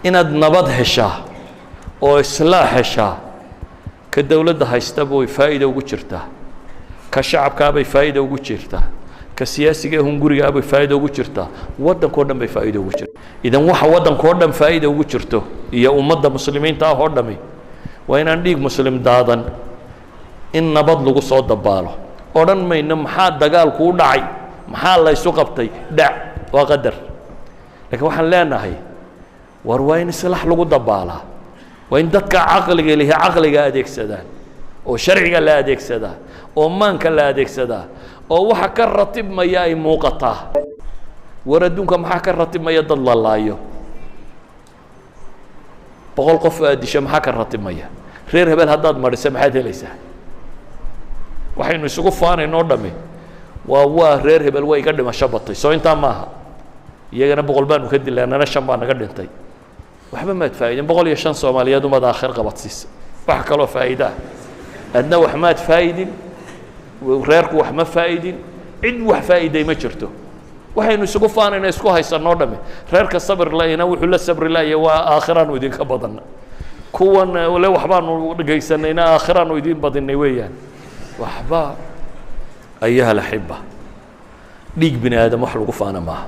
inaad nabad heshaa oo islaax heshaa ka dawladda haysta way faa'iido ugu jirtaa ka shacabka bay faa'iido ugu jirtaa ka siyaasiga hunguriga bay faa'iido ugu jirtaa waddanka oo dhan bay faa'iido ugu jirtaa idan waxa waddanka oo dhan faa'iido ugu jirto iyo ummadda muslimiinta ah oo dhami waa inaan dhiig muslim daadan in nabad lagu soo dabaalo odhan mayno maxaa dagaalku u dhacay maxaa la isu qabtay dhac waa qadar laakiin waxaan leenahay war waa in islaax lagu dabaalaa waa in dadka caqliga leh caqliga adeegsadaan oo sharciga la adeegsadaa oo maanka la adeegsadaa oo waxa ka ratibmaya ay muuqataa war adduunka maxaa ka ratibmaya dad la laayo boqol qof aad disho maxaa ka ratibmaya reer hebel haddaad mariso maxaad helaysaa waxaynu isugu faanaynoo dhami waa reer hebel way iga dhimasho batay soo intaa maaha iyagana boqol baanu ka dilaa nana shan baa naga dhintay waxba maad faa'iidin 105 Soomaaliyeed umada aakhir qabadsiis wax kale oo faa'iido adna wax maad faa'iidin reerku wax ma faa'iidin cid wax faa'iiday ma jirto waxaynu isugu faanayna isku haysanoo dhami reerka sabir laayna wuxuu la sabri laayay waa aakhiraan idin ka badan kuwan wala waxbaanu dhageysanayna aakhiraan idin badinay weeyaan waxba ayaha la xibba dhiig bini aadam wax lagu faana maaha